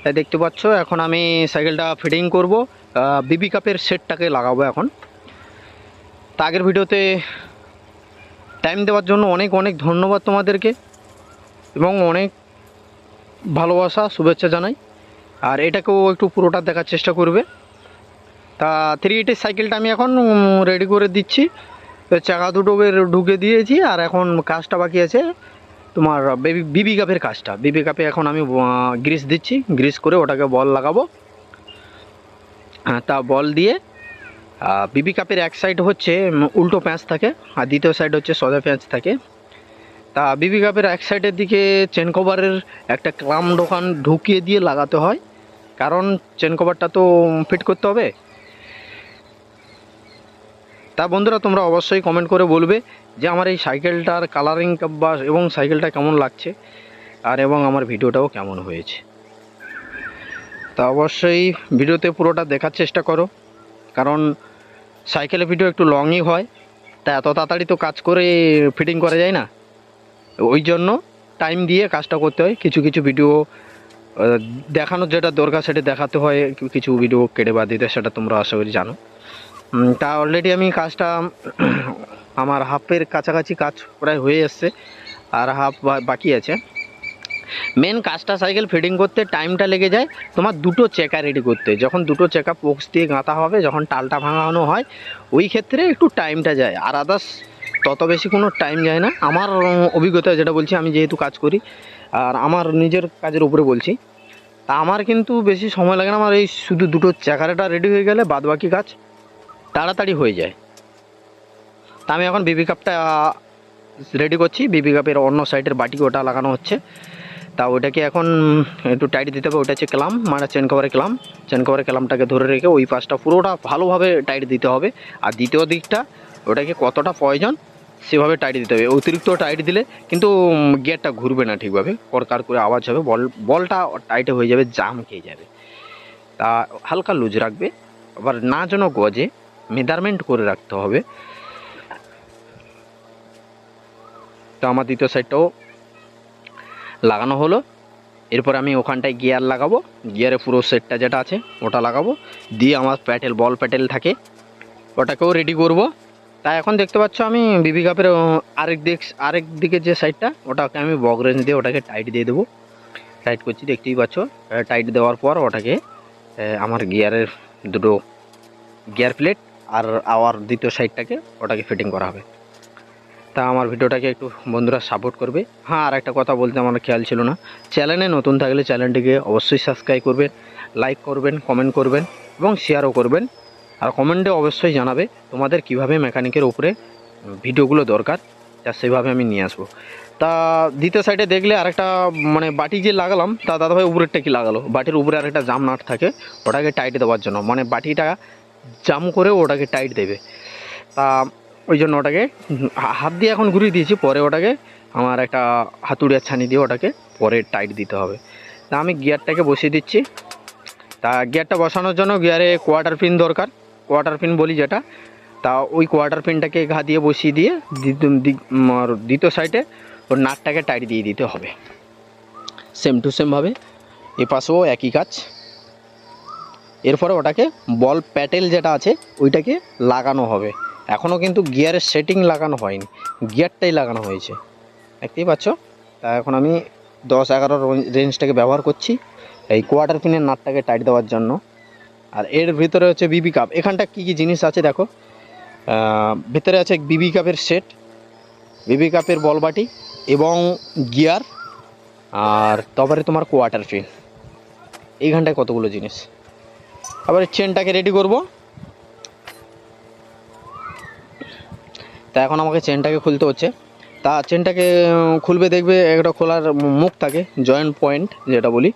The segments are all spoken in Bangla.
তাই দেখতে পাচ্ছ এখন আমি সাইকেলটা ফিটিং করব, বিবি কাপের সেটটাকে লাগাবো এখন। তা আগের ভিডিওতে টাইম দেওয়ার জন্য অনেক অনেক ধন্যবাদ তোমাদেরকে এবং অনেক ভালোবাসা শুভেচ্ছা জানাই। আর এটাকেও একটু পুরোটা দেখার চেষ্টা করবে। তা 380 সাইকেলটা আমি এখন রেডি করে দিচ্ছি, চাকা দুটোকে ঢুকে দিয়েছি। আর এখন কাজটা বাকি আছে তোমার বিবি কাপের কাজটা। বিবি কাপে এখন আমি গ্রিস দিচ্ছি, গ্রিস করে ওটাকে বল লাগাবো। তা বল দিয়ে বিবি কাপের এক সাইড হচ্ছে উল্টো প্যাঁচ থাকে আর দ্বিতীয় সাইড হচ্ছে সোজা প্যাঁচ থাকে। তা বিবি কাপের এক সাইডের দিকে চেন কভারের একটা ক্লাম দোকান ঢুকিয়ে দিয়ে লাগাতে হয়, কারণ চেন কভারটা তো ফিট করতে হবে। তা বন্ধুরা তোমরা অবশ্যই কমেন্ট করে বলবে যে আমার এই সাইকেলটার কালারিং বা এবং সাইকেলটা কেমন লাগছে আর এবং আমার ভিডিওটাও কেমন হয়েছে। তা অবশ্যই ভিডিওতে পুরোটা দেখার চেষ্টা করো, কারণ সাইকেলের ভিডিও একটু লংই হয়। তা এত তাড়াতাড়ি তো কাজ করে ফিটিং করা যায় না, ওই জন্য টাইম দিয়ে কাজটা করতে হয়। কিছু কিছু ভিডিও দেখানোর যেটা দরকার সেটা দেখাতে হয়, কিছু ভিডিও কেটে বাদ দিতে, সেটা তোমরা আশা করি জানো। তা অলরেডি আমি কাজটা আমার হাফের কাছাকাছি কাজ প্রায় হয়ে এসছে, আর হাফ বাকি আছে। মেন কাজটা সাইকেল ফিটিং করতে টাইমটা লেগে যায় তোমার দুটো চেকা রেডি করতে। যখন দুটো চেকা পোক্স দিয়ে গাঁথা হবে, যখন টালটা ভাঙানো হয়, ওই ক্ষেত্রে একটু টাইমটা যায়। আর আদার্স তত বেশি কোনো টাইম যায় না। আমার অভিজ্ঞতা যেটা বলছি, আমি যেহেতু কাজ করি আর আমার নিজের কাজের উপরে বলছি, তা আমার কিন্তু বেশি সময় লাগে না। আমার এই শুধু দুটো চেকারেটা রেডি হয়ে গেলে বাদবাকি কাজ তাড়াতাড়ি হয়ে যায়। তা আমি এখন বিবি কাপটা রেডি করছি। বিবি কাপের অন্য সাইডের বাটিকে ওটা লাগানো হচ্ছে। তা ওইটাকে এখন একটু টাইট দিতে হবে। ওটা হচ্ছে ক্লাম, মানে চেন কভারের ক্লাম। চেন কভারের ক্লামটাকে ধরে রেখে ওই পাশটা পুরোটা ভালোভাবে টাইট দিতে হবে। আর দ্বিতীয় দিকটা ওটাকে কতটা প্রয়োজন সেভাবে টাইট দিতে হবে। অতিরিক্ত টাইট দিলে কিন্তু গিয়ারটা ঘুরবে না ঠিকভাবে, করকার করে আওয়াজ হবে, বলটা টাইটে হয়ে যাবে, জাম খেয়ে যাবে। তা হালকা লুজ রাখবে, আবার না যেন গজে, মেজারমেন্ট করে রাখতে হবে। তো আমার দ্বিতীয় সাইডটাও লাগানো হলো। এরপর আমি ওখানটায় গিয়ার লাগাবো, গিয়ারে পুরো সেটটা যেটা আছে ওটা লাগাবো, দিয়ে আমার প্যাটেল বল প্যাটেল থাকে ওটাকেও রেডি করব। তাই এখন দেখতে পাচ্ছ আমি বিবি কাপের আরেক দিকে যে সাইডটা ওটাকে আমি বক রেঞ্জ দিয়ে ওটাকে টাইট দিয়ে দেবো। টাইট করছি দেখতেই পাচ্ছ। টাইট দেওয়ার পর ওটাকে আমার গিয়ারের দুটো গিয়ার প্লেট আর আওয়ার দ্বিতীয় সাইডটাকে ওটাকে ফিটিং করা হবে। তা আমার ভিডিওটাকে একটু বন্ধুরা সাপোর্ট করবে। হ্যাঁ, আর একটা কথা বলতে আমার খেয়াল ছিল না, চ্যানেলে নতুন থাকলে চ্যানেলটিকে অবশ্যই সাবস্ক্রাইব করবেন, লাইক করবেন, কমেন্ট করবেন এবং শেয়ারও করবেন। আর কমেন্টে অবশ্যই জানাবে তোমাদের কিভাবে মেকানিকের উপরে ভিডিওগুলো দরকার, তা সেভাবে আমি নিয়ে আসবো। তা দ্বিতীয় সাইডে দেখলে আরেকটা মানে বাটি যে লাগালাম, তা দাদাভাই উপরেরটা কি লাগালো, বাটির উপরে আরেকটা জাম নাট থাকে ওটাকে টাইট দেওয়ার জন্য, মানে বাটিটা জাম করে ওটাকে টাইট দেবে। তা ওই জন্য ওটাকে হাত দিয়ে এখন ঘুরিয়ে দিয়েছি, পরে ওটাকে আমার একটা হাতুড়িয়ার ছানি দিয়ে ওটাকে পরে টাইট দিতে হবে। তা আমি গিয়ারটাকে বসিয়ে দিচ্ছি। তা গিয়ারটা বসানোর জন্য গিয়ারে কোয়ার্টার পিন দরকার, কোয়ার্টার পিন বলি যেটা। তা ওই কোয়ার্টার পিনটাকে ঘা দিয়ে বসিয়ে দিয়ে দ্বিতীয় সাইডে ওর নাটটাকে টাইট দিয়ে দিতে হবে। সেম টু সেমভাবে এ পাশেও একই কাজ। এরপরে ওটাকে বল প্যাটেল যেটা আছে ওইটাকে লাগানো হবে। এখনও কিন্তু গিয়ারের সেটিং লাগানো হয়নি, গিয়ারটাই লাগানো হয়েছে, দেখতেই পাচ্ছ। তা এখন আমি 10-11 রেঞ্জটাকে ব্যবহার করছি এই কোয়ার্টার পিনের নাটটাকে টাইট দেওয়ার জন্য। আর এর ভিতরে হচ্ছে বিবি কাপ। এখানটা কী কী জিনিস আছে দেখো, ভিতরে আছে বিবি কাপের সেট, বিবি কাপের বল বাটি এবং গিয়ার, আর তারপরে তোমার কোয়ার্টার পিন। এইখানটায় কতগুলো জিনিস। আবার চেনটাকে রেডি করব। তা এখন আমাকে চেনটাকে খুলতে হচ্ছে। তা চেনটাকে খুলবে, দেখবে একটা খোলার মুখ থাকে, জয়েন্ট পয়েন্ট যেটা বলি।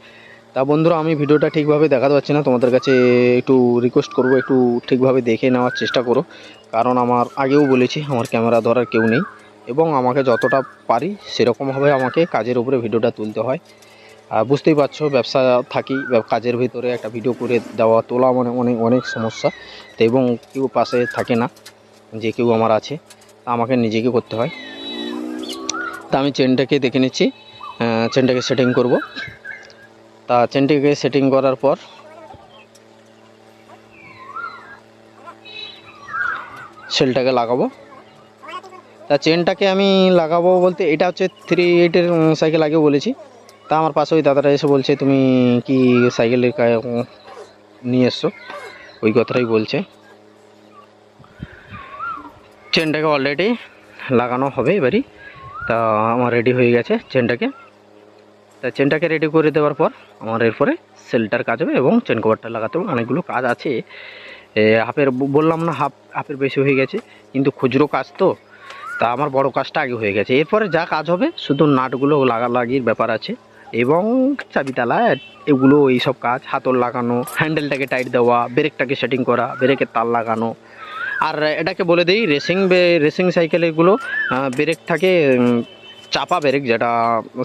তা বন্ধুরা আমি ভিডিওটা ঠিকভাবে দেখাতে পারছি না, তোমাদের কাছে একটু রিকোয়েস্ট করব, একটু ঠিকভাবে দেখে নেওয়ার চেষ্টা করো। কারণ আমার আগেও বলেছি আমার ক্যামেরা ধরার কেউ নেই, এবং আমাকে যতটা পারি সেরকমভাবে আমাকে কাজের উপরে ভিডিওটা তুলতে হয়। আর বুঝতেই পারছো ব্যবসা থাকি, কাজের ভিতরে একটা ভিডিও করে দেওয়া তোলা মানে অনেক অনেক সমস্যা। তো এবং কেউ পাশে থাকে না, যে কেউ আমার আছে, তা আমাকে নিজেকে করতে হয়। তা আমি চেনটাকে দেখে নিচ্ছি, চেনটাকে সেটিং করব। তা চেনটিকে সেটিং করার পর সেলটাকে লাগাবো। তা চেনটাকে আমি লাগাবো বলতে এটা হচ্ছে 3.8-এর সাইকেল আগে বলেছি। তা আমার পাশে ওই দাদাটা এসে বলছে তুমি কি সাইকেলের নিয়ে এসছো, ওই কথাটাই বলছে। চেনটাকে অলরেডি লাগানো হবে এবারই। তা আমার রেডি হয়ে গেছে চেনটাকে। তা চেনটাকে রেডি করে দেওয়ার পর আমার এরপরে সেলটার কাজ হবে এবং চেন কভারটা লাগাতে হবে। অনেকগুলো কাজ আছে, হাফের বললাম না, হাফের বেশি হয়ে গেছে, কিন্তু খুচরো কাজ তো, তা আমার বড় কাজটা আগে হয়ে গেছে। এরপরে যা কাজ হবে শুধু নাটগুলো লাগালাগির ব্যাপার আছে এবং চাবিতালা এগুলো, এইসব কাজ, হাতল লাগানো, হ্যান্ডেলটাকে টাইট দেওয়া, ব্রেকটাকে সেটিং করা, ব্রেকের তার লাগানো। আর এটাকে বলে দিই রেসিং সাইকেল এগুলো ব্রেক থাকে চাপা ব্রেক, যেটা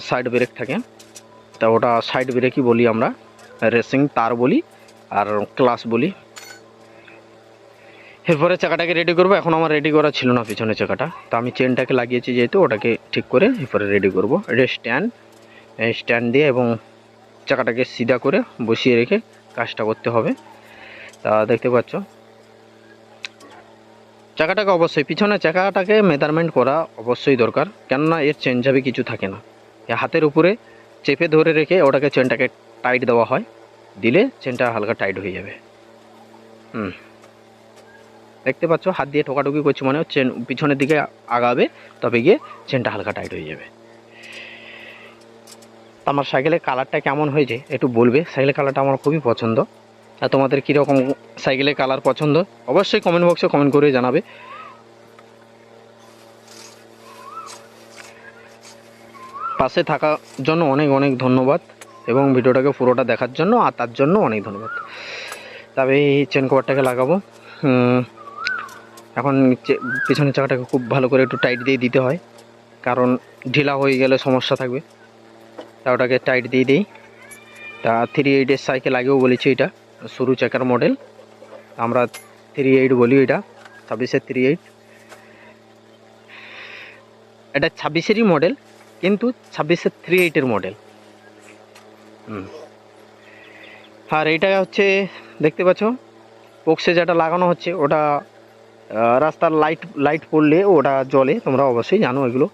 সাইড ব্রেক থাকে, তা ওটা সাইড ব্রেকই বলি আমরা, রেসিং তার বলি আর ক্লাস বলি। এরপরে চাকাটাকে রেডি করবো। এখন আমার রেডি করা ছিল না পিছনে চাকাটা, তো আমি চেনটাকে লাগিয়েছি যেহেতু, ওটাকে ঠিক করে এরপরে রেডি করব। এটা স্ট্যান্ড দিয়ে এবং চাকাটাকে সিধা করে বসিয়ে রেখে কাজটা করতে হবে। তা দেখতে পাচ্ছ চাকাটাকে অবশ্যই, পিছনে চাকাটাকে মেজারমেন্ট করা অবশ্যই দরকার, কেননা এর চেন যাবে কিছু থাকে না। হাতের উপরে চেপে ধরে রেখে ওটাকে চেনটাকে টাইট দেওয়া হয়, দিলে চেনটা হালকা টাইট হয়ে যাবে। দেখতে পাচ্ছ হাত দিয়ে ঠোকাঠুকি করছি, মানে চেন পিছনের দিকে আগাবে, তবে গিয়ে চেনটা হালকা টাইট হয়ে যাবে। আমার সাইকেলের কালারটা কেমন হয়েছে একটু বলবে। সাইকেলের কালারটা আমার খুবই পছন্দ। আর তোমাদের কীরকম সাইকেলের কালার পছন্দ অবশ্যই কমেন্ট বক্সে কমেন্ট করে জানাবে। পাশে থাকার জন্য অনেক অনেক ধন্যবাদ এবং ভিডিওটাকে পুরোটা দেখার জন্য আর তার জন্য অনেক ধন্যবাদ। তবে এই চেন কভারটাকে লাগাবো। এখন পিছনের চাকাটাকে খুব ভালো করে একটু টাইট দিয়ে দিতে হয়, কারণ ঢিলা হয়ে গেলে সমস্যা থাকবে। তা ওটাকে টাইট দিয়ে দিই। তা 3.8-এর সাইকেল আগেও বলেছি, এটা সরু চাকার মডেল, আমরা 3.8 বলি। এটা 26-এর 3.8, এটা 26-এরই মডেল, কিন্তু 26-এর 3.8-এর মডেল। আর এইটা হচ্ছে দেখতে পাচ্ছ বক্সে যেটা লাগানো হচ্ছে, ওটা রাস্তার লাইট পড়লে ওটা জ্বলে, তোমরা অবশ্যই জানো এগুলো।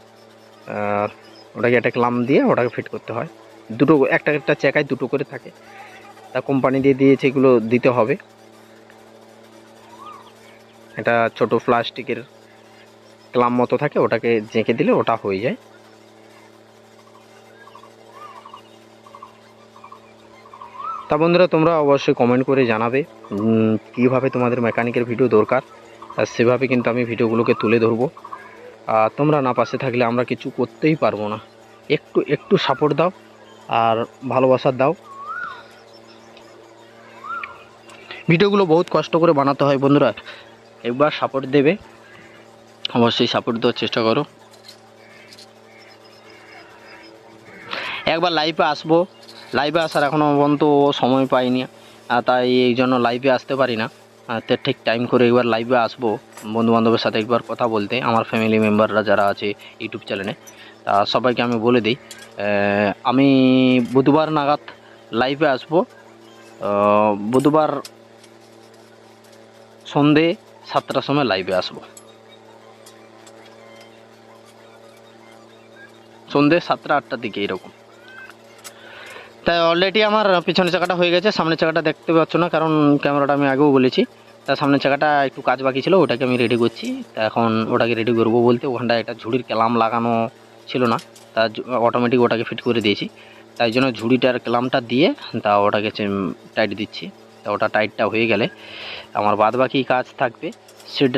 ওটাকে একটা ক্লাম্প দিয়ে ওটাকে ফিট করতে হয়। দুটো একটা চাকায় দুটো করে থাকে, তা কোম্পানি দিয়ে দিয়েছে, এগুলো দিতে হবে। এটা ছোট প্লাস্টিকের ক্লাম্প মতো থাকে, ওটাকে জেঁকে দিলে ওটা হয়ে যায়। তা বন্ধুরা তোমরা অবশ্যই কমেন্ট করে জানাবে কীভাবে তোমাদের মেকানিকের ভিডিও দরকার, আর সেভাবে কিন্তু আমি ভিডিওগুলোকে তুলে ধরবো। আর তোমরা না পাশে থাকলে আমরা কিছু করতেই পারবো না। একটু সাপোর্ট দাও আর ভালোবাসা দাও। ভিডিওগুলো বহুত কষ্ট করে বানাতে হয় বন্ধুরা, একবার সাপোর্ট দেবে, অবশ্যই সাপোর্ট দেওয়ার চেষ্টা করো। একবার লাইভে আসবো, লাইভে আসার এখনও পর্যন্ত সময় পাইনি, তাই এই জন্য লাইভে আসতে পারি না। তো ঠিক টাইম করে একবার লাইভে আসবো বন্ধুবান্ধবের সাথে একবার কথা বলতে, আমার ফ্যামিলি মেম্বাররা যারা আছে ইউটিউব চ্যানেলে, তা সবাইকে আমি বলে দিই আমি বুধবার নাগাদ লাইভে আসবো। বুধবার সন্ধে 7টার সময় লাইভে আসবো, সন্ধে 7টা-8টার দিকে এরকম। তাই অলরেডি আমার পিছনের চাকাটা হয়ে গেছে, সামনের চাকাটা দেখতে পাচ্ছ না, কারণ ক্যামেরাটা আমি আগেও বলেছি। তা সামনের চাকাটা একটু কাজ বাকি ছিল, ওটাকে আমি রেডি করছি। তা এখন ওটাকে রেডি করবো বলতে ওখানটায় একটা ঝুড়ির ক্লাম লাগানো ছিল না, তা অটোমেটিক ওটাকে ফিট করে দিয়েছি। তাই জন্য ঝুড়িটার ক্লামটা দিয়ে তা ওটাকে টাইট দিচ্ছি। তা ওটা টাইটটা হয়ে গেলে আমার বাদ বাকি কাজ থাকবে সিট